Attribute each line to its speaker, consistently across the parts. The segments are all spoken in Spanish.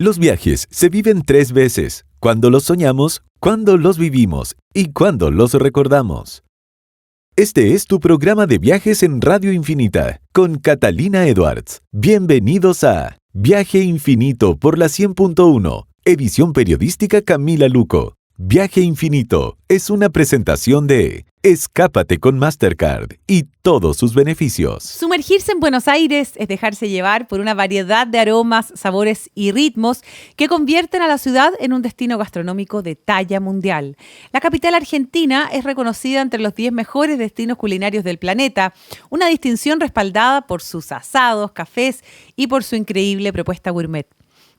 Speaker 1: Los viajes se viven 3 veces: cuando los soñamos, cuando los vivimos y cuando los recordamos. Este es tu programa de viajes en Radio Infinita, con Catalina Edwards. Bienvenidos a Viaje Infinito por la 100.1, edición periodística Camila Luco. Viaje Infinito es una presentación de Escápate con Mastercard y todos sus beneficios.
Speaker 2: Sumergirse en Buenos Aires es dejarse llevar por una variedad de aromas, sabores y ritmos que convierten a la ciudad en un destino gastronómico de talla mundial. La capital argentina es reconocida entre los 10 mejores destinos culinarios del planeta, una distinción respaldada por sus asados, cafés y por su increíble propuesta gourmet.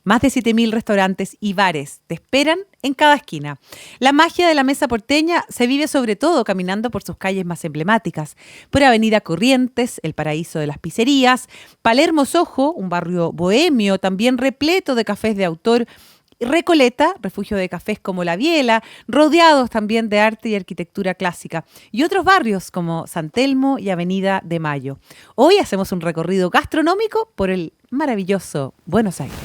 Speaker 2: Más de 7.000 restaurantes y bares te esperan en cada esquina. La magia de la mesa porteña se vive sobre todo caminando por sus calles más emblemáticas, por Avenida Corrientes, el paraíso de las pizzerías, Palermo Soho, un barrio bohemio también repleto de cafés de autor, Recoleta, refugio de cafés como La Biela, rodeados también de arte y arquitectura clásica, y otros barrios como San Telmo y Avenida de Mayo. Hoy hacemos un recorrido gastronómico por el maravilloso Buenos Aires.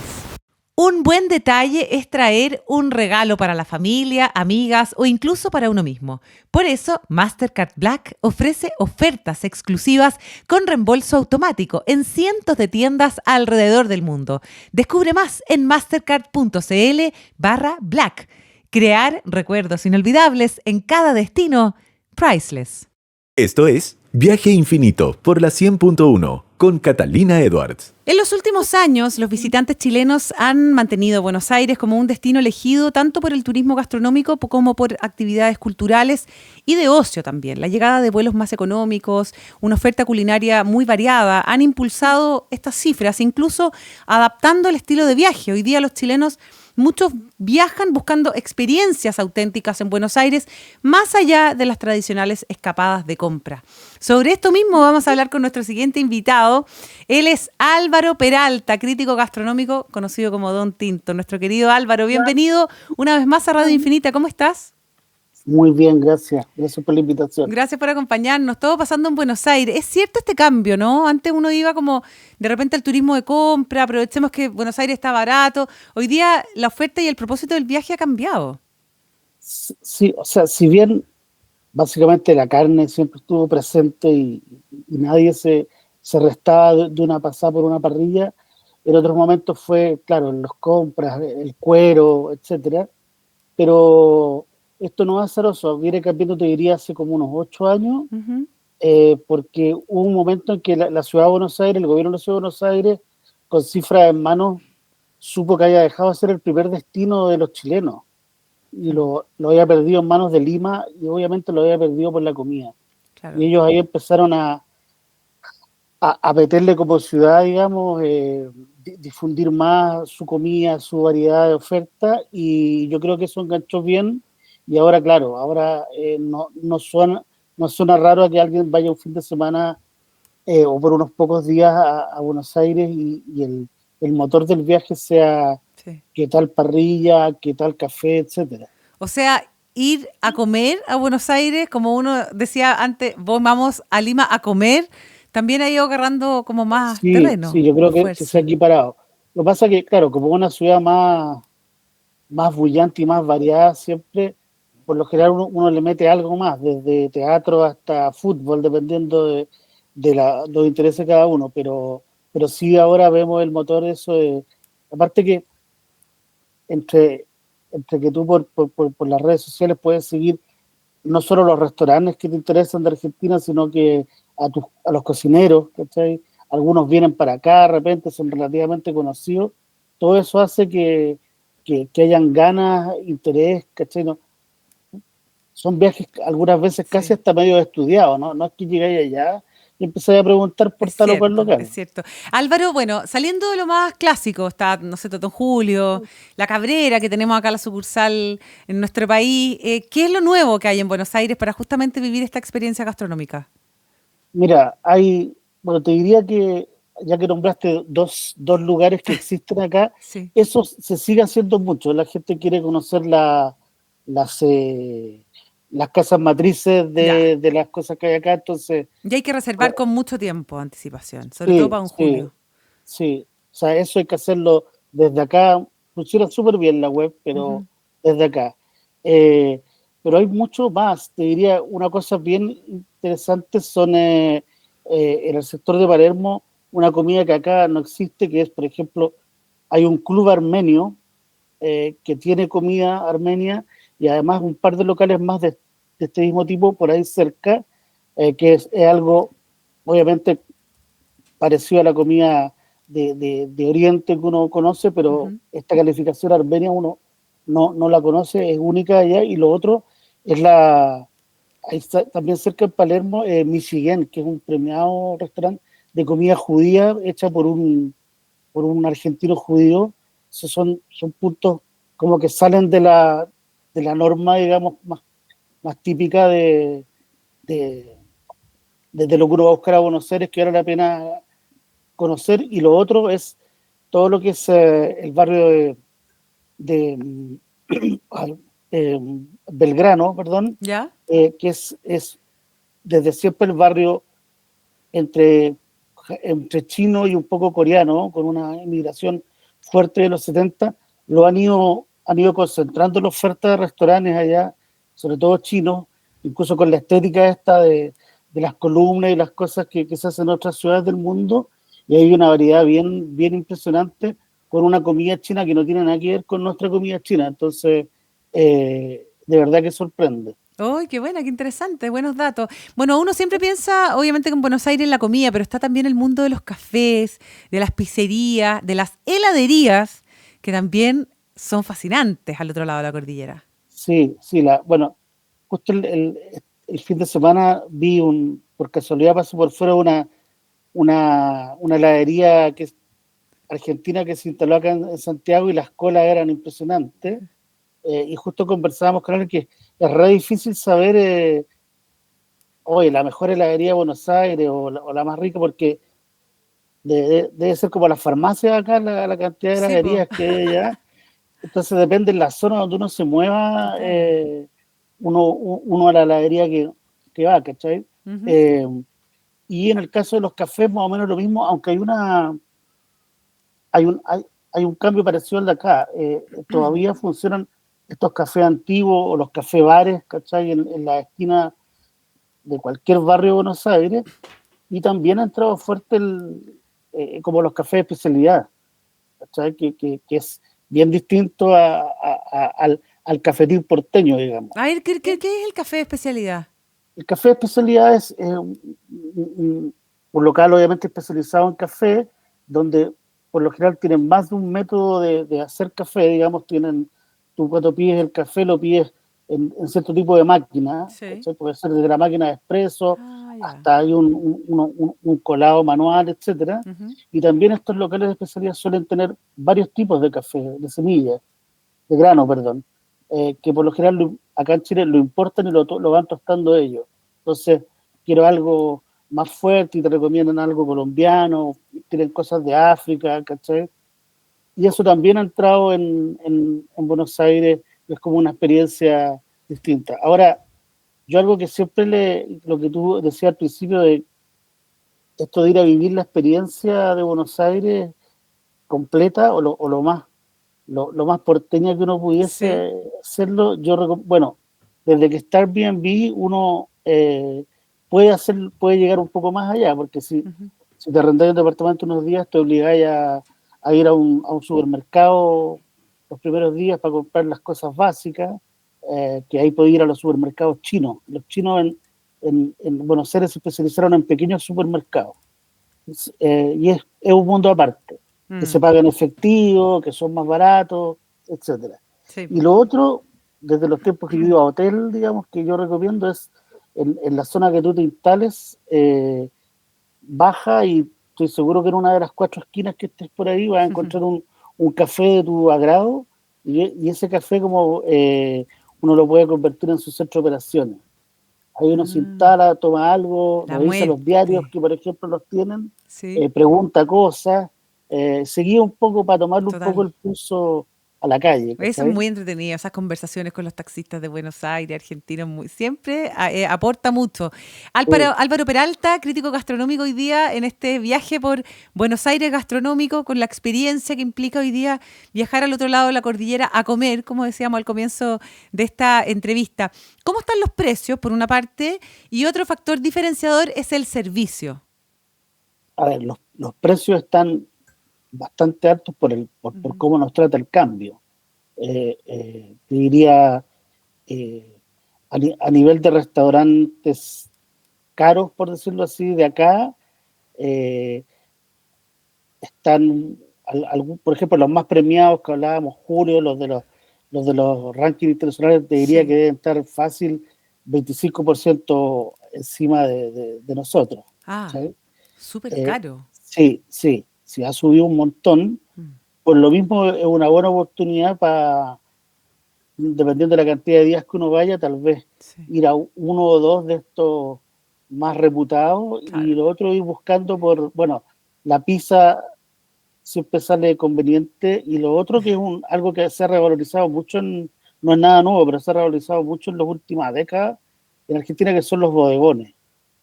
Speaker 2: Un buen detalle es traer un regalo para la familia, amigas o incluso para uno mismo. Por eso, Mastercard Black ofrece ofertas exclusivas con reembolso automático en cientos de tiendas alrededor del mundo. Descubre más en mastercard.cl/black. Crear recuerdos inolvidables en cada destino. Priceless.
Speaker 1: Esto es Viaje Infinito por la 100.1 con Catalina Edwards.
Speaker 2: En los últimos años, los visitantes chilenos han mantenido Buenos Aires como un destino elegido tanto por el turismo gastronómico como por actividades culturales y de ocio también. La llegada de vuelos más económicos, una oferta culinaria muy variada, han impulsado estas cifras, incluso adaptando el estilo de viaje. Hoy día los chilenos, muchos viajan buscando experiencias auténticas en Buenos Aires, más allá de las tradicionales escapadas de compra. Sobre esto mismo vamos a hablar con nuestro siguiente invitado. Él es Álvaro Peralta, crítico gastronómico, conocido como Don Tinto. Nuestro querido Álvaro, bienvenido una vez más a Radio Infinita. ¿Cómo estás?
Speaker 3: Muy bien, gracias. Gracias por la invitación.
Speaker 2: Gracias por acompañarnos. Todo pasando en Buenos Aires. Es cierto este cambio, ¿no? Antes uno iba como de repente al turismo de compra, aprovechemos que Buenos Aires está barato. Hoy día la oferta y el propósito del viaje ha cambiado.
Speaker 3: Sí, o sea, si bien básicamente la carne siempre estuvo presente y nadie se restaba de una pasada por una parrilla, en otros momentos fue, claro, en las compras, el cuero, etcétera, pero esto no va a ser eso, viene cambiando, te diría, hace como unos 8 años, porque hubo un momento en que la ciudad de Buenos Aires, el gobierno de la ciudad de Buenos Aires, con cifras en manos, supo que había dejado de ser el primer destino de los chilenos, y lo había perdido en manos de Lima, y obviamente lo había perdido por la comida. Claro. Y ellos ahí empezaron a meterle como ciudad, digamos, difundir más su comida, su variedad de oferta, y yo creo que eso enganchó bien. Y ahora, claro, no suena raro a que alguien vaya un fin de semana o por unos pocos días a Buenos Aires y el motor del viaje sea qué tal parrilla, qué tal café, etcétera.
Speaker 2: O sea, ir a comer a Buenos Aires, como uno decía antes, vamos a Lima a comer, también ha ido agarrando como más terreno.
Speaker 3: Sí, yo creo que se ha equiparado. Lo que pasa es que, claro, como una ciudad más bullante y más variada siempre, por lo general uno le mete algo más, desde teatro hasta fútbol, dependiendo de los intereses de cada uno, pero sí ahora vemos el motor de eso, aparte que entre que tú por las redes sociales puedes seguir no solo los restaurantes que te interesan de Argentina, sino que a los cocineros, ¿cachai? Algunos vienen para acá, de repente son relativamente conocidos, todo eso hace que hayan ganas, interés, ¿cachai? No, son viajes algunas veces casi hasta medio estudiados, ¿no? No es que llegáis allá y empezáis a preguntar por tal o cual local.
Speaker 2: Es cierto. Álvaro, bueno, saliendo de lo más clásico, está, no sé, Don Julio, La Cabrera, que tenemos acá la sucursal en nuestro país. ¿Qué es lo nuevo que hay en Buenos Aires para justamente vivir esta experiencia gastronómica?
Speaker 3: Mira, te diría que, ya que nombraste dos lugares que existen acá, eso se sigue haciendo mucho. La gente quiere conocer las casas matrices de las cosas que hay acá, entonces...
Speaker 2: Y hay que reservar con mucho tiempo de anticipación, sobre todo para un julio.
Speaker 3: Sí, o sea, eso hay que hacerlo desde acá. funciona súper bien la web, pero
Speaker 2: Ujú.
Speaker 3: desde acá. Eh, pero hay mucho más. Te diría, una cosa bien interesante son en el sector de Palermo, una comida que acá no existe, que es, por ejemplo, hay un club armenio que tiene comida armenia y además un par de locales más de este mismo tipo por ahí cerca, que es algo obviamente parecido a la comida de Oriente que uno conoce, pero
Speaker 2: Ujú.
Speaker 3: esta calificación armenia uno no la conoce, es única allá. Y lo otro es ahí está, también cerca de Palermo, Michigan, que es un premiado restaurante de comida judía hecha por un argentino judío. Esos son puntos como que salen de la norma, digamos, más típica de, de lo que uno va a buscar a Buenos Aires, que vale la pena conocer. Y lo otro es todo lo que es el barrio de ay, eh, Belgrano, perdón,
Speaker 2: ¿Ya?
Speaker 3: que es desde siempre el barrio entre, entre chino y un poco coreano, con una inmigración fuerte de los 70, han ido concentrando la oferta de restaurantes allá, sobre todo chinos, incluso con la estética esta de las columnas y las cosas que se hacen en otras ciudades del mundo, y hay una variedad bien impresionante con una comida china que no tiene nada que ver con nuestra comida china. Entonces, de verdad que sorprende.
Speaker 2: ¡Ay, qué buena, qué interesante! Buenos datos. Bueno, uno siempre piensa, obviamente, que en Buenos Aires en la comida, pero está también el mundo de los cafés, de las pizzerías, de las heladerías, que también son fascinantes al otro lado de la cordillera.
Speaker 3: Sí, sí, bueno, justo el fin de semana vi por casualidad pasé por fuera una heladería que es argentina que se instaló acá en Santiago y las colas eran impresionantes. Y justo conversábamos con él que es re difícil saber, oye, la mejor heladería de Buenos Aires o la más rica, porque debe ser como la farmacia acá, la cantidad de
Speaker 2: Sí, po.
Speaker 3: heladerías que hay allá. Entonces depende de la zona donde uno se mueva,
Speaker 2: Total.
Speaker 3: uno a la heladería que va, ¿cachai?
Speaker 2: Ujú.
Speaker 3: Eh, y en el caso de los cafés, más o menos lo mismo, aunque hay un cambio parecido al de acá. Todavía funcionan estos cafés antiguos o los cafés bares, ¿cachai? En la esquina de cualquier barrio de Buenos Aires. Y también ha entrado fuerte como los cafés de especialidad, ¿cachai? Que es bien distinto al cafetín porteño, digamos.
Speaker 2: A ver, ¿qué es el café de especialidad?
Speaker 3: El café de especialidad es un local obviamente especializado en café, donde por lo general tienen más de un método de hacer café, digamos, tú cuando pides el café lo pides en cierto tipo de máquina,
Speaker 2: Sí.
Speaker 3: ¿cachai? Puede ser desde la máquina de expreso
Speaker 2: Ah, ya.
Speaker 3: hasta hay un colado manual, etcétera.
Speaker 2: Ujú.
Speaker 3: Y también estos locales de especialidad suelen tener varios tipos de café, de semillas, de grano, perdón, que por lo general acá en Chile lo importan y lo van tostando ellos. Entonces, quiero algo más fuerte y te recomiendan algo colombiano, tienen cosas de África, ¿cachai? Y eso también ha entrado en Buenos Aires y es como una experiencia distinta. Ahora, yo algo que siempre lo que tú decías al principio de esto de ir a vivir la experiencia de Buenos Aires completa lo más porteña que uno
Speaker 2: Sí.
Speaker 3: pudiese hacerlo, bueno, desde que está Airbnb uno puede llegar un poco más allá, porque
Speaker 2: Ujú.
Speaker 3: si te arrendas un departamento unos días, te obligáis a ir a un supermercado los primeros días para comprar las cosas básicas, que ahí podés ir a los supermercados chinos. Los chinos en Buenos Aires se especializaron en pequeños supermercados, y es un mundo aparte, que se
Speaker 2: Mm,
Speaker 3: paga en efectivo, que son más baratos, etcétera.
Speaker 2: sí,
Speaker 3: Y
Speaker 2: po.
Speaker 3: lo otro, desde los tiempos que yo iba a hotel, digamos, que yo recomiendo es en la zona que tú te instales, baja y estoy seguro que en una de las cuatro esquinas que estés por ahí vas a encontrar un café de tu agrado y ese café como uno lo puede convertir en su centro de operaciones. Ahí uno se
Speaker 2: Ah,
Speaker 3: instala, toma algo,
Speaker 2: la
Speaker 3: revisa los diarios
Speaker 2: muerte.
Speaker 3: que, por ejemplo, los tienen,
Speaker 2: Sí,
Speaker 3: pregunta cosas, seguía un poco para tomarle un poco
Speaker 2: total.
Speaker 3: el pulso a la calle.
Speaker 2: Eso
Speaker 3: ¿cachai?
Speaker 2: es muy entretenido, esas conversaciones con los taxistas de Buenos Aires, argentinos, siempre aporta mucho. Álvaro Peralta, crítico gastronómico hoy día en este viaje por Buenos Aires gastronómico, con la experiencia que implica hoy día viajar al otro lado de la cordillera a comer, como decíamos al comienzo de esta entrevista. ¿Cómo están los precios, por una parte? Y otro factor diferenciador es el servicio.
Speaker 3: A ver, los precios están bastante altos por cómo nos trata el cambio. Te diría, a nivel de restaurantes caros, por decirlo así, de acá, están, por ejemplo, los más premiados que hablábamos, Julio, los de los rankings internacionales, te diría
Speaker 2: Sí.
Speaker 3: que deben estar fácil 25% encima de nosotros.
Speaker 2: Ah,
Speaker 3: ¿Sí?
Speaker 2: súper caro.
Speaker 3: Sí, ha subido un montón.
Speaker 2: Mm.
Speaker 3: Por lo mismo es una buena oportunidad para, dependiendo de la cantidad de días que uno vaya, tal vez
Speaker 2: Sí,
Speaker 3: ir a uno o dos de estos más reputados
Speaker 2: claro.
Speaker 3: y lo otro ir buscando bueno, la pizza siempre sale conveniente y lo otro que es algo que se ha revalorizado mucho, no es nada nuevo, pero se ha revalorizado mucho en las últimas décadas en Argentina, que son los bodegones,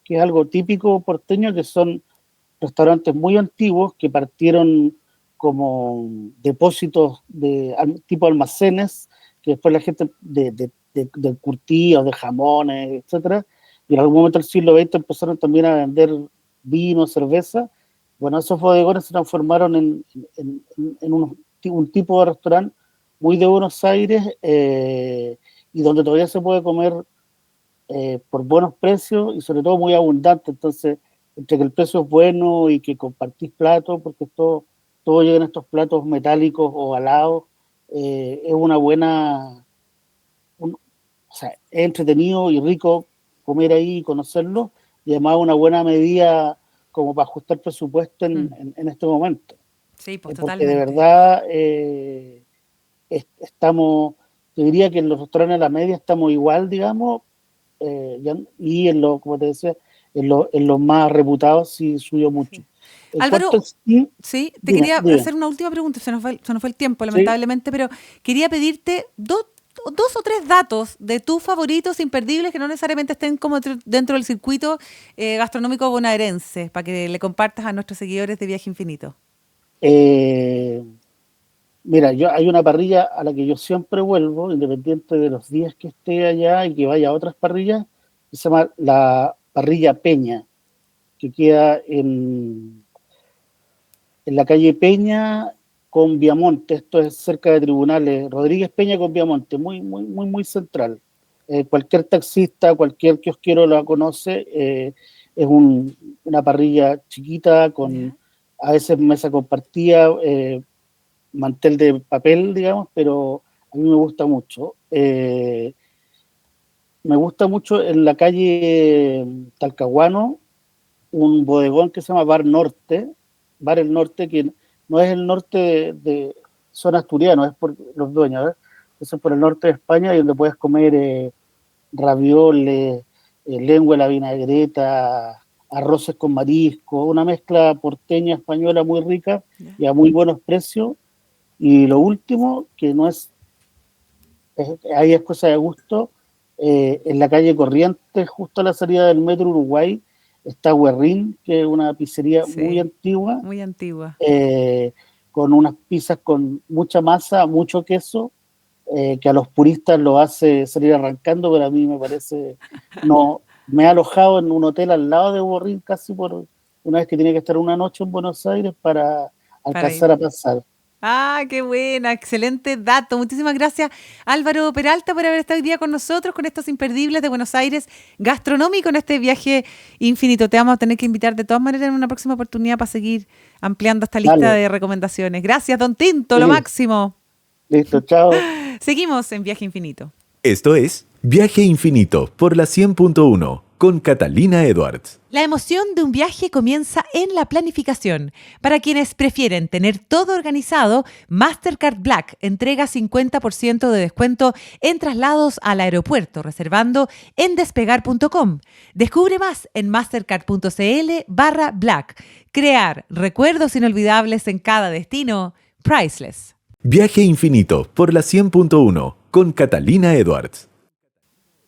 Speaker 3: que es algo típico porteño, que son restaurantes muy antiguos que partieron como depósitos tipo almacenes, que después la gente de curtidos, de jamones, etcétera, y en algún momento del siglo XX empezaron también a vender vino, cerveza. Bueno, esos bodegones se transformaron en un tipo de restaurante muy de Buenos Aires, y donde todavía se puede comer por buenos precios y sobre todo muy abundante. Entonces, entre que el precio es bueno y que compartís platos, porque todo llega en estos platos metálicos o alados, es una buena, o sea, es entretenido y rico comer ahí y conocerlo, y además una buena medida como para ajustar presupuesto en este momento.
Speaker 2: Sí, pues
Speaker 3: Porque de
Speaker 2: totalmente.
Speaker 3: verdad estamos, yo diría que en los restaurantes a la media estamos igual, digamos, y como te decía, en los más reputados sí subió mucho.
Speaker 2: Sí.
Speaker 3: En cuanto
Speaker 2: Álvaro,
Speaker 3: a sí,
Speaker 2: sí, te
Speaker 3: dime,
Speaker 2: quería
Speaker 3: dime,
Speaker 2: hacer una última pregunta, se nos fue el tiempo,
Speaker 3: sí,
Speaker 2: lamentablemente, pero quería pedirte dos o tres datos de tus favoritos imperdibles que no necesariamente estén como dentro del circuito gastronómico bonaerense, para que le compartas a nuestros seguidores de Viaje Infinito.
Speaker 3: eh, mira, hay una parrilla a la que yo siempre vuelvo, independiente de los días que esté allá y que vaya a otras parrillas, que se llama la parrilla Peña, que queda en la calle Peña con Viamonte. Esto es cerca de Tribunales, Rodríguez Peña con Viamonte, muy central. Cualquier taxista, cualquier kiosquero la conoce. Es una parrilla chiquita con
Speaker 2: ¿Ya?
Speaker 3: a veces mesa compartida, mantel de papel, digamos, pero a mí me gusta mucho. Me gusta mucho en la calle Talcahuano un bodegón que se llama Bar El Norte, que no es el norte de zona asturiana, es por los dueños, ¿ves? Eso es por el norte de España, y donde puedes comer ravioles, lengua a la vinagreta, arroces con marisco, una mezcla porteña española muy rica
Speaker 2: ¿Ya?
Speaker 3: y a muy buenos precios. Y lo último, que no ahí es cosa de gusto, en la calle Corrientes, justo a la salida del metro Uruguay, está Huerrín, que es una pizzería muy
Speaker 2: Sí,
Speaker 3: antigua,
Speaker 2: muy antigua.
Speaker 3: eh, con unas pizzas con mucha masa, mucho queso, que a los puristas lo hace salir arrancando, pero a mí me parece, no, me he alojado en un hotel al lado de Huerrín casi por una vez que tenía que estar una noche en Buenos Aires para
Speaker 2: Para ir.
Speaker 3: alcanzar a pasar.
Speaker 2: Ah, qué buena, excelente dato. Muchísimas gracias, Álvaro Peralta, por haber estado hoy día con nosotros, con estos imperdibles de Buenos Aires gastronómico en este viaje infinito. Te vamos a tener que invitar de todas maneras en una próxima oportunidad para seguir ampliando esta lista
Speaker 3: Dale,
Speaker 2: de recomendaciones. Gracias, Don Tinto, lo
Speaker 3: sí,
Speaker 2: máximo.
Speaker 3: listo, chao.
Speaker 2: Seguimos en Viaje Infinito.
Speaker 1: Esto es Viaje Infinito por la 100.1 con Catalina Edwards.
Speaker 2: La emoción de un viaje comienza en la planificación. Para quienes prefieren tener todo organizado, Mastercard Black entrega 50% de descuento en traslados al aeropuerto, reservando en despegar.com. Descubre más en mastercard.cl/black. Crear recuerdos inolvidables en cada destino. Priceless.
Speaker 1: Viaje Infinito por la 100.1 con Catalina Edwards.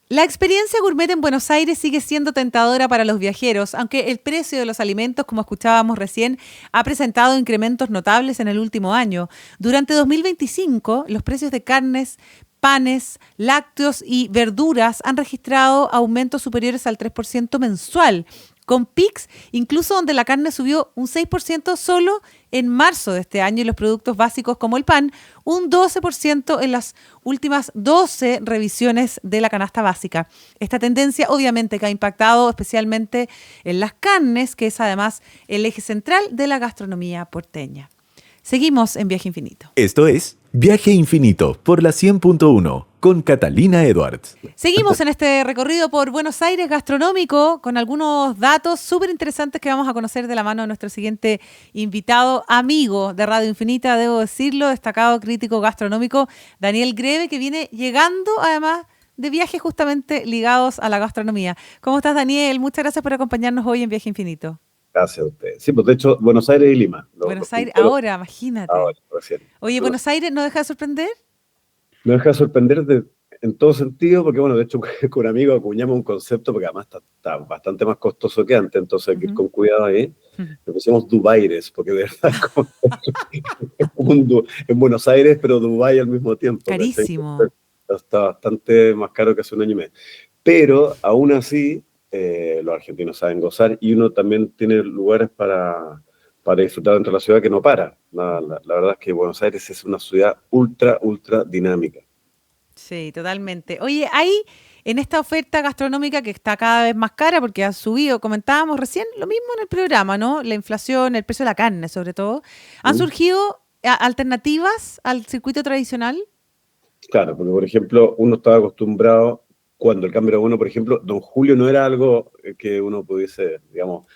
Speaker 2: La experiencia gourmet en Buenos Aires sigue siendo tentadora para los viajeros, aunque el precio de los alimentos, como escuchábamos recién, ha presentado incrementos notables en el último año. Durante 2025, los precios de carnes, panes, lácteos y verduras han registrado aumentos superiores al 3% mensual, con picos incluso donde la carne subió un 6% solo en marzo de este año y los productos básicos como el pan, un 12% en las últimas 12 revisiones de la canasta básica. Esta tendencia obviamente que ha impactado especialmente en las carnes, que es además el eje central de la gastronomía porteña. Seguimos en Viaje Infinito.
Speaker 1: Esto es Viaje Infinito por la 100.1 con Catalina Edwards.
Speaker 2: Seguimos en este recorrido por Buenos Aires gastronómico con algunos datos súper interesantes que vamos a conocer de la mano de nuestro siguiente invitado, amigo de Radio Infinita, debo decirlo, destacado crítico gastronómico, Daniel Greve, que viene llegando además de viajes justamente ligados a la gastronomía. ¿Cómo estás, Daniel? Muchas gracias por acompañarnos hoy en Viaje Infinito.
Speaker 4: Gracias a ustedes. Sí, pues de hecho, Buenos Aires y Lima.
Speaker 2: Buenos Aires, ahora, imagínate.
Speaker 4: Ahora, recién.
Speaker 2: Oye, ¿Buenos Aires no deja de sorprender?
Speaker 4: Me deja de sorprender en todo sentido, porque bueno, de hecho con un amigo acuñamos un concepto, porque además está bastante más costoso que antes, entonces hay que ir con cuidado ahí. Le pusimos Dubaires, porque de verdad es como en Buenos Aires, pero Dubái al mismo tiempo.
Speaker 2: Carísimo.
Speaker 4: Está bastante más caro que hace un año y medio. Pero aún así, los argentinos saben gozar y uno también tiene lugares para disfrutar dentro de la ciudad que no para. La verdad es que Buenos Aires es una ciudad ultra dinámica.
Speaker 2: Sí, totalmente. Oye, hay en esta oferta gastronómica que está cada vez más cara porque ha subido, comentábamos recién, lo mismo en el programa, ¿no? La inflación, el precio de la carne sobre todo. ¿Han surgido alternativas al circuito tradicional?
Speaker 4: Claro, porque por ejemplo, uno estaba acostumbrado, cuando el cambio era bueno, por ejemplo, Don Julio no era algo que uno pudiese, digamos,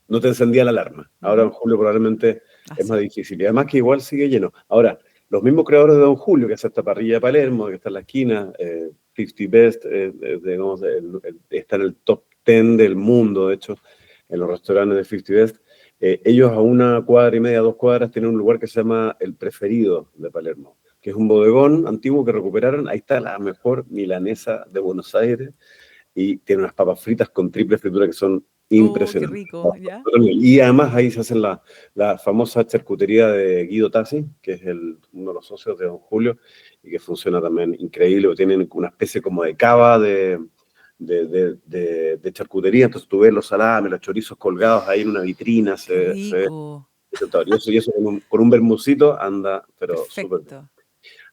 Speaker 4: no te encendía la alarma. Ahora Don Julio probablemente es más difícil. Y además que igual sigue lleno. Ahora, los mismos creadores de Don Julio, que hace esta parrilla de Palermo, que está en la esquina, 50 Best, digamos, está en el top 10 del mundo, de hecho, en los restaurantes de 50 Best. Ellos a 1 cuadra y media, 2 cuadras, tienen un lugar que se llama El Preferido de Palermo, que es un bodegón antiguo que recuperaron. Ahí está la mejor milanesa de Buenos Aires y tiene unas papas fritas con triple fritura que son impresionantes.
Speaker 2: Qué rico, ¿ya?
Speaker 4: Y además ahí se hacen la famosa charcutería de Guido Tassi, que es uno de los socios de Don Julio, y que funciona también increíble. Tienen una especie como de cava de charcutería, entonces tú ves los salames, los chorizos colgados ahí en una vitrina, se ve tentador. Y eso con un bermucito anda, pero súper bien.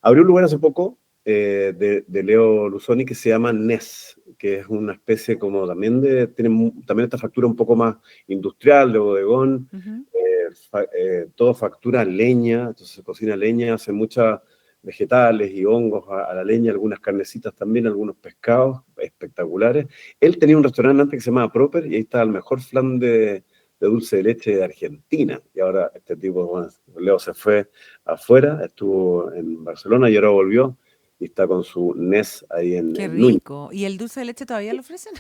Speaker 4: Abrió un lugar hace poco de Leo Luzoni que se llama Nes, que es una especie como también tiene también esta factura un poco más industrial, de bodegón, todo factura leña, entonces se cocina leña, hace muchas vegetales y hongos a la leña, algunas carnecitas también, algunos pescados espectaculares. Él tenía un restaurante antes que se llamaba Proper y ahí está el mejor flan de dulce de leche de Argentina. Y ahora este tipo, bueno, Leo se fue afuera, estuvo en Barcelona y ahora volvió y está con su Nes ahí en
Speaker 2: Qué
Speaker 4: Núñez.
Speaker 2: rico. ¿Y el dulce de leche todavía lo ofrecen?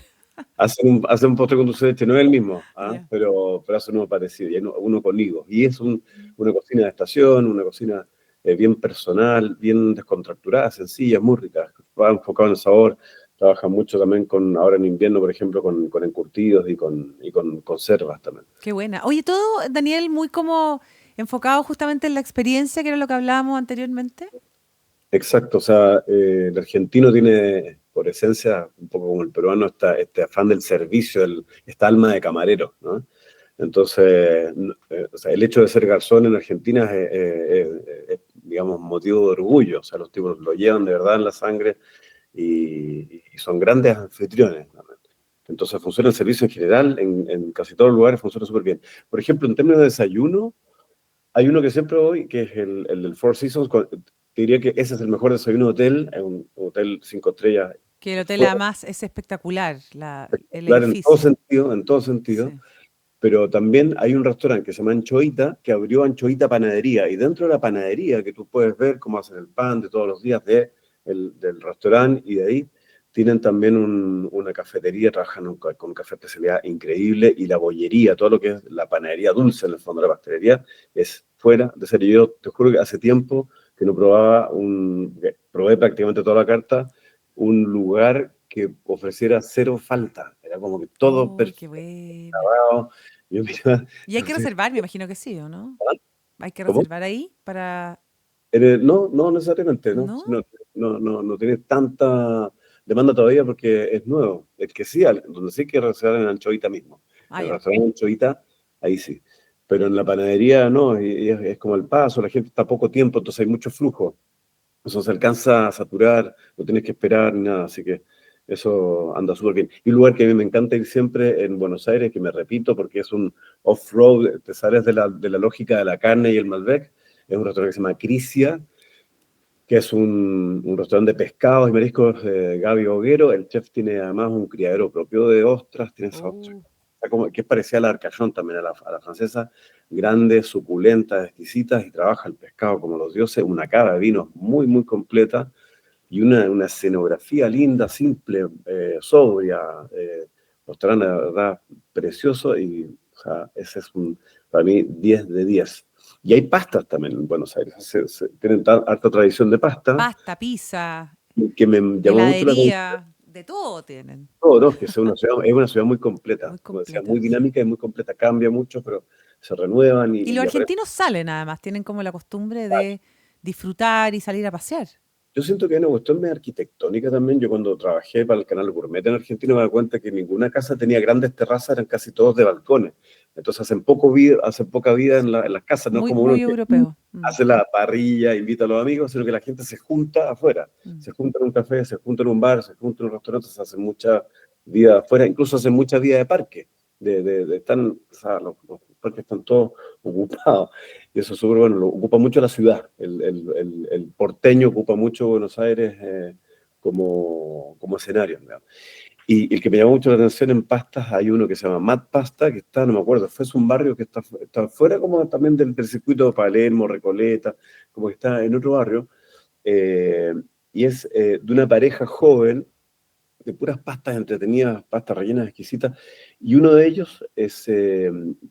Speaker 4: Hace un postre con dulce de leche, no es el mismo, pero hace uno parecido, y uno con higos. Y es una cocina de estación, una cocina bien personal, bien descontracturada, sencilla, muy rica. Va enfocado en el sabor. Trabaja mucho también ahora en invierno, por ejemplo, con encurtidos y con conservas también.
Speaker 2: Qué buena. Oye, todo, Daniel, muy como enfocado justamente en la experiencia, que era lo que hablábamos anteriormente.
Speaker 4: Exacto, o sea, el argentino tiene, por esencia, un poco como el peruano, este afán del servicio, esta alma de camarero, ¿no? Entonces, o sea, el hecho de ser garzón en Argentina es, digamos, motivo de orgullo. O sea, los tipos lo llevan de verdad en la sangre y son grandes anfitriones. Entonces funciona el servicio en general, en casi todos los lugares funciona súper bien. Por ejemplo, en términos de desayuno, hay uno que siempre voy, que es el del Four Seasons. Te diría que ese es el mejor desayuno de hotel, es un hotel 5 estrellas.
Speaker 2: Que el hotel además es espectacular, el
Speaker 4: edificio. En todo sentido.
Speaker 2: Sí.
Speaker 4: Pero también hay un restaurante que se llama Anchoita, que abrió Anchoita Panadería, y dentro de la panadería, que tú puedes ver cómo hacen el pan de todos los días del restaurante, y de ahí tienen también una cafetería, trabajan con un café de especialidad increíble, y la bollería, todo lo que es la panadería dulce, en el fondo de la pastelería, es fuera de serie. Yo te juro que hace tiempo que no probé prácticamente toda la carta, un lugar que ofreciera cero falta. Era como que todo perfecto.
Speaker 2: Qué bueno.
Speaker 4: Yo miraba,
Speaker 2: Y hay que reservar, me imagino que sí, ¿o no? ¿Hay que
Speaker 4: ¿cómo?
Speaker 2: reservar ahí para...?
Speaker 4: No necesariamente, ¿no?
Speaker 2: ¿No?
Speaker 4: No tiene tanta demanda todavía porque es nuevo. El que sí, donde sí hay que reservar en Anchoita mismo. En el
Speaker 2: Ya.
Speaker 4: restaurante Anchoita, ahí sí. Pero en la panadería no, y es como el paso, la gente está poco tiempo, entonces hay mucho flujo. Eso se alcanza a saturar, no tienes que esperar ni nada, así que eso anda súper bien. Y un lugar que a mí me encanta ir siempre en Buenos Aires, que me repito porque es un off-road, te sales de la lógica de la carne y el Malbec, es un restaurante que se llama Crisia, que es un restaurante de pescados y mariscos de Gaby Boguero. El chef tiene además un criadero propio de ostras, tiene esa ostra, que es parecida a la Arcachon también, a la francesa, grandes, suculentas, exquisitas, y trabaja el pescado como los dioses, una cava de vinos muy, muy completa, y una escenografía linda, simple, sobria, restaurante, la verdad, precioso, y o sea, ese es para mí 10 de 10. Y hay pastas también en Buenos Aires. Tienen harta tradición de pasta.
Speaker 2: Pasta, pizza,
Speaker 4: que me llamó mucho la atención.
Speaker 2: heladería, de todo tienen.
Speaker 4: No, que es una ciudad muy completa.
Speaker 2: Muy
Speaker 4: Como decía,
Speaker 2: completa.
Speaker 4: muy dinámica y muy completa. Cambia mucho, pero se renuevan
Speaker 2: Y los argentinos salen además, tienen como la costumbre de disfrutar y salir a pasear.
Speaker 4: Yo siento que hay una cuestión medio arquitectónica también. Yo cuando trabajé para el canal Gourmet en Argentina me di cuenta que ninguna casa tenía grandes terrazas, eran casi todos de balcones. Entonces hacen poca vida en las casas, no
Speaker 2: Muy,
Speaker 4: como uno
Speaker 2: muy
Speaker 4: que
Speaker 2: europeo.
Speaker 4: hace la parrilla, invita a los amigos, sino que la gente se junta afuera. Se junta en un café, se junta en un bar, se junta en un restaurante, se hace mucha vida afuera, incluso hacen mucha vida de parque. O sea, los parques están todos ocupados. Y eso es súper bueno, lo ocupa mucho la ciudad. El porteño ocupa mucho Buenos Aires como escenario, digamos. Y el que me llamó mucho la atención en pastas, hay uno que se llama Mad Pasta, que está, no me acuerdo, es un barrio que está fuera como también del circuito de Palermo, Recoleta, como que está en otro barrio, y es de una pareja joven, de puras pastas entretenidas, pastas rellenas exquisitas, y uno de ellos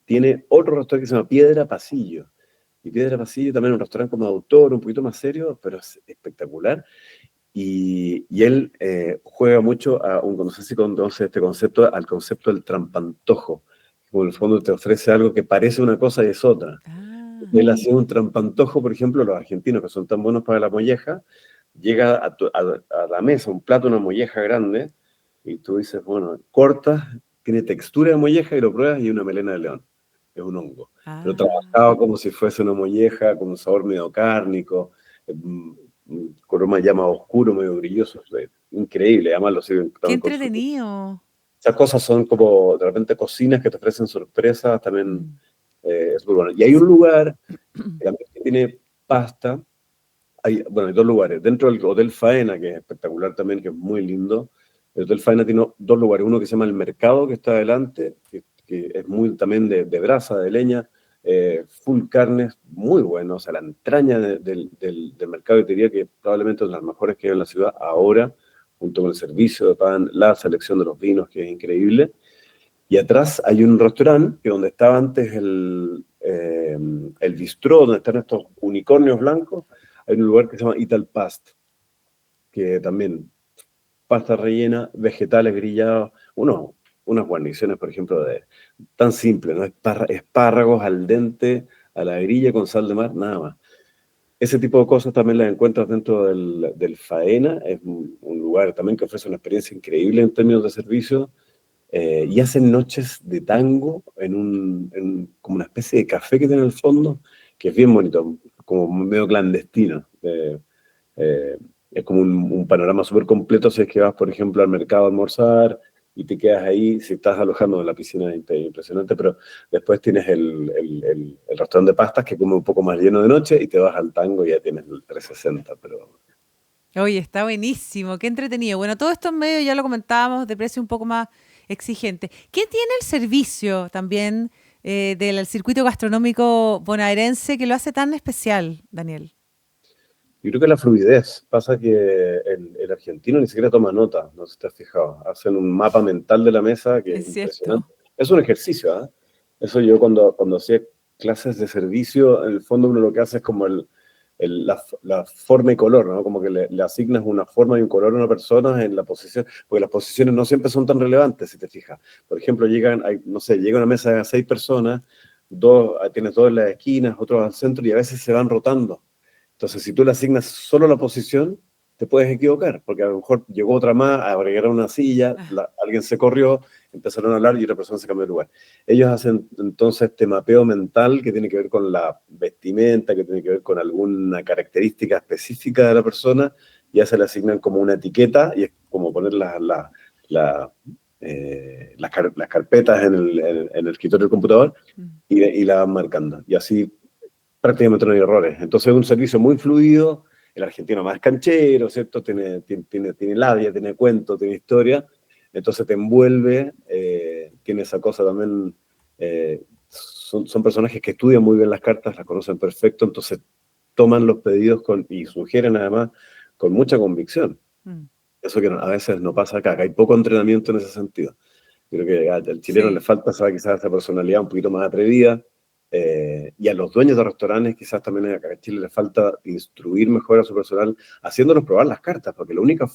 Speaker 4: tiene otro restaurante que se llama Piedra Pasillo. Y Piedra Pasillo también es un restaurante como de autor, un poquito más serio, pero es espectacular. Y él juega mucho no sé si conoce este concepto, al concepto del trampantojo. Como en el fondo te ofrece algo que parece una cosa y es otra. Él hace un trampantojo, por ejemplo, los argentinos que son tan buenos para la molleja, llega a la mesa un plato, una molleja grande, y tú dices, bueno, cortas, tiene textura de molleja y lo pruebas y es una melena de león, es un hongo. Pero trabajado como si fuese una molleja, con un sabor medio cárnico, con una llama oscuro, medio brilloso, increíble, además lo sirven.
Speaker 2: ¡Qué entretenido!
Speaker 4: Esas cosas son como de repente cocinas que te ofrecen sorpresas, también es muy bueno. Y hay un lugar que tiene pasta. Hay dos lugares. Dentro del Hotel Faena, que es espectacular también, que es muy lindo. El Hotel Faena tiene dos lugares. Uno que se llama El Mercado, que está adelante, que es muy también de brasa, de leña, full carnes, muy bueno. O sea, la entraña del mercado, yo te diría que probablemente es de las mejores que hay en la ciudad ahora, junto con el servicio de pan, la selección de los vinos, que es increíble. Y atrás hay un restaurante, que donde estaba antes el bistró, donde están estos unicornios blancos, hay un lugar que se llama Italpast, que también pasta rellena, vegetales grillados, unas guarniciones, por ejemplo, tan simple, ¿no? Espárragos al dente, a la grilla con sal de mar, nada más. Ese tipo de cosas también las encuentras dentro del Faena, es un lugar también que ofrece una experiencia increíble en términos de servicio, y hacen noches de tango como una especie de café que tiene en el fondo, que es bien bonito, como medio clandestino. Es como un panorama súper completo si es que vas, por ejemplo, al mercado a almorzar y te quedas ahí, si estás alojando en la piscina, impresionante, pero después tienes el restaurante de pastas que come un poco más lleno de noche y te vas al tango y ya tienes el 360, pero...
Speaker 2: Oye, está buenísimo, qué entretenido. Bueno, todo esto en medio ya lo comentábamos, de precio un poco más exigente. ¿Qué tiene el servicio también del circuito gastronómico bonaerense que lo hace tan especial, Daniel?
Speaker 4: Yo creo que la fluidez. Pasa que el argentino ni siquiera toma nota, no sé si te has fijado. Hacen un mapa mental de la mesa que es impresionante. Es un ejercicio, ¿eh? Eso yo cuando hacía clases de servicio, en el fondo uno lo que hace es como la forma y color, ¿no? Como que le asignas una forma y un color a una persona en la posición, porque las posiciones no siempre son tan relevantes, si te fijas. Por ejemplo, llega una mesa de 6 personas, tienes 2 en las esquinas, otros al centro, y a veces se van rotando. Entonces, si tú le asignas solo la posición, te puedes equivocar, porque a lo mejor llegó otra más, agregaron una silla, alguien se corrió, empezaron a hablar y otra persona se cambió de lugar. Ellos hacen entonces este mapeo mental que tiene que ver con la vestimenta, que tiene que ver con alguna característica específica de la persona, ya se le asignan como una etiqueta, y es como poner las carpetas en el escritorio del computador y la van marcando. Y así prácticamente no hay errores. Entonces es un servicio muy fluido. El argentino más canchero, ¿cierto? Tiene labia, tiene cuento, tiene historia, entonces te envuelve, tiene esa cosa también, son personajes que estudian muy bien las cartas, las conocen perfecto, entonces toman los pedidos y sugieren además con mucha convicción. Eso que a veces no pasa acá hay poco entrenamiento en ese sentido. Creo que al chileno le falta quizás esa personalidad un poquito más atrevida, y a los dueños de restaurantes quizás también acá en Chile les falta instruir mejor a su personal, haciéndolos probar las cartas, porque la única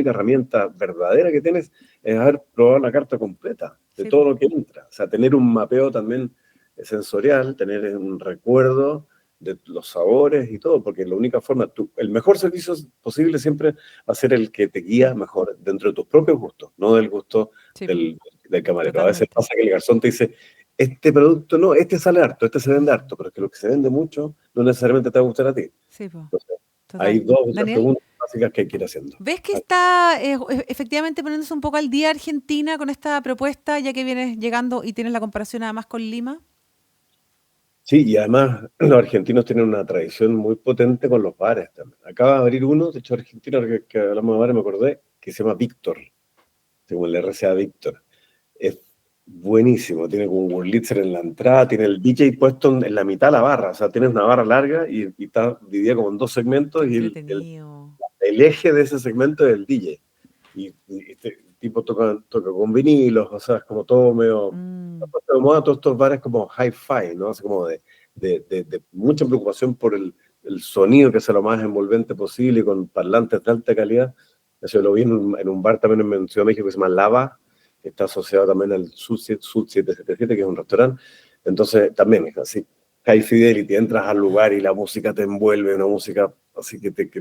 Speaker 4: herramienta verdadera que tienes es haber probado la carta completa, de todo lo que entra. O sea, tener un mapeo también sensorial, tener un recuerdo de los sabores y todo, porque la única forma, el mejor servicio posible siempre va a ser el que te guía mejor dentro de tus propios gustos, no del gusto del camarero. Totalmente. A veces pasa que el garzón te dice, este producto no, este sale harto, este se vende harto, pero es que lo que se vende mucho no necesariamente te va a gustar a ti.
Speaker 2: Sí, pues.
Speaker 4: Entonces, hay 2 o 3 preguntas básicas que hay que ir haciendo.
Speaker 2: ¿Ves que está efectivamente poniéndose un poco al día Argentina con esta propuesta, ya que vienes llegando y tienes la comparación además con Lima?
Speaker 4: Sí, y además los argentinos tienen una tradición muy potente con los bares también. Acaba de abrir uno, de hecho argentino, que hablamos de bares, me acordé, que se llama Víctor, según el RCA Víctor. Es buenísimo, tiene como un Wurlitzer en la entrada, tiene el DJ puesto en la mitad de la barra, o sea, tienes una barra larga y está dividida como en 2 segmentos, y el eje de ese segmento es el DJ. Y este tipo toca con vinilos, o sea, es como todo medio... de moda todos estos bares como hi-fi, ¿no? Así como de mucha preocupación por el sonido, que sea lo más envolvente posible, y con parlantes de alta calidad. Eso lo vi en un bar también en Ciudad de México que se llama Lava, que está asociado también al Sud 777, que es un restaurante. Entonces también es así, high fidelity, entras al lugar y la música te envuelve, una música así que te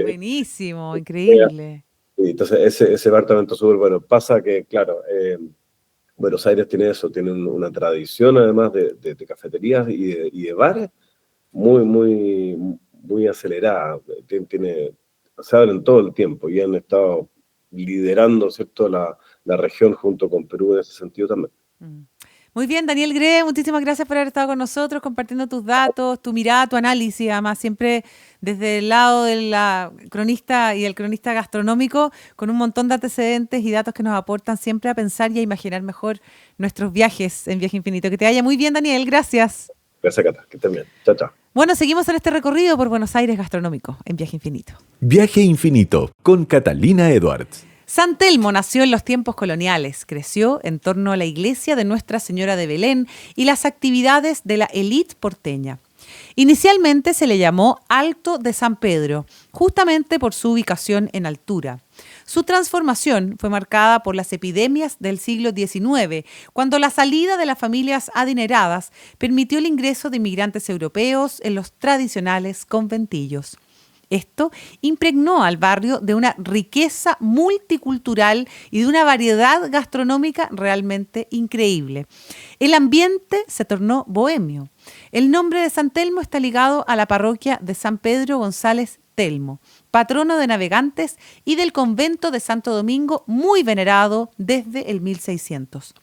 Speaker 2: buenísimo, increíble.
Speaker 4: Entonces ese bar también está súper bueno. Pasa que, claro, Buenos Aires tiene eso, tiene una tradición además de cafeterías y de bares muy, muy, muy acelerada. Se abren todo el tiempo y han estado liderando, ¿cierto?, la región junto con Perú en ese sentido también.
Speaker 2: Muy bien, Daniel Gre, muchísimas gracias por haber estado con nosotros, compartiendo tus datos, tu mirada, tu análisis, además siempre desde el lado de la cronista y el cronista gastronómico, con un montón de antecedentes y datos que nos aportan siempre a pensar y a imaginar mejor nuestros viajes en Viaje Infinito. Que te vaya muy bien, Daniel, gracias.
Speaker 4: Gracias, Cata, que estén bien. Chao, chao.
Speaker 2: Bueno, seguimos en este recorrido por Buenos Aires gastronómico en Viaje Infinito.
Speaker 1: Viaje Infinito con Catalina Edwards.
Speaker 2: San Telmo nació en los tiempos coloniales, creció en torno a la iglesia de Nuestra Señora de Belén y las actividades de la élite porteña. Inicialmente se le llamó Alto de San Pedro, justamente por su ubicación en altura. Su transformación fue marcada por las epidemias del siglo XIX, cuando la salida de las familias adineradas permitió el ingreso de inmigrantes europeos en los tradicionales conventillos. Esto impregnó al barrio de una riqueza multicultural y de una variedad gastronómica realmente increíble. El ambiente se tornó bohemio. El nombre de San Telmo está ligado a la parroquia de San Pedro González Telmo, patrono de navegantes y del convento de Santo Domingo, muy venerado desde el 1600.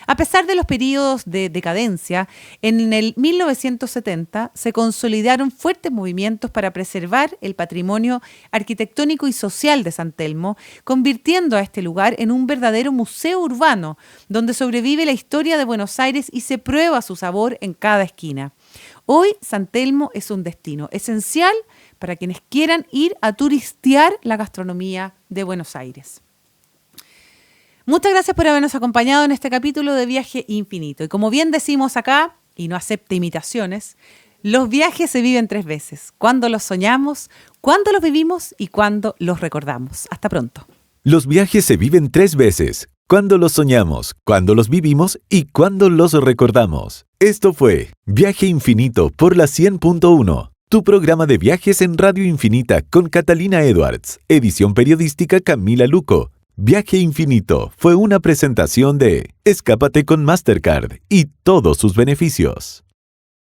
Speaker 2: A pesar de los periodos de decadencia, en el 1970 se consolidaron fuertes movimientos para preservar el patrimonio arquitectónico y social de San Telmo, convirtiendo a este lugar en un verdadero museo urbano, donde sobrevive la historia de Buenos Aires y se prueba su sabor en cada esquina. Hoy San Telmo es un destino esencial para quienes quieran ir a turistear la gastronomía de Buenos Aires. Muchas gracias por habernos acompañado en este capítulo de Viaje Infinito. Y como bien decimos acá, y no acepte imitaciones, Los viajes se viven 3 veces. Cuando los soñamos, cuando los vivimos y cuando los recordamos. Hasta pronto.
Speaker 1: Los viajes se viven 3 veces. Cuando los soñamos, cuando los vivimos y cuando los recordamos. Esto fue Viaje Infinito por la 100.1. Tu programa de viajes en Radio Infinita con Catalina Edwards. Edición periodística Camila Luco. Viaje Infinito fue una presentación de Escápate con Mastercard y todos sus beneficios.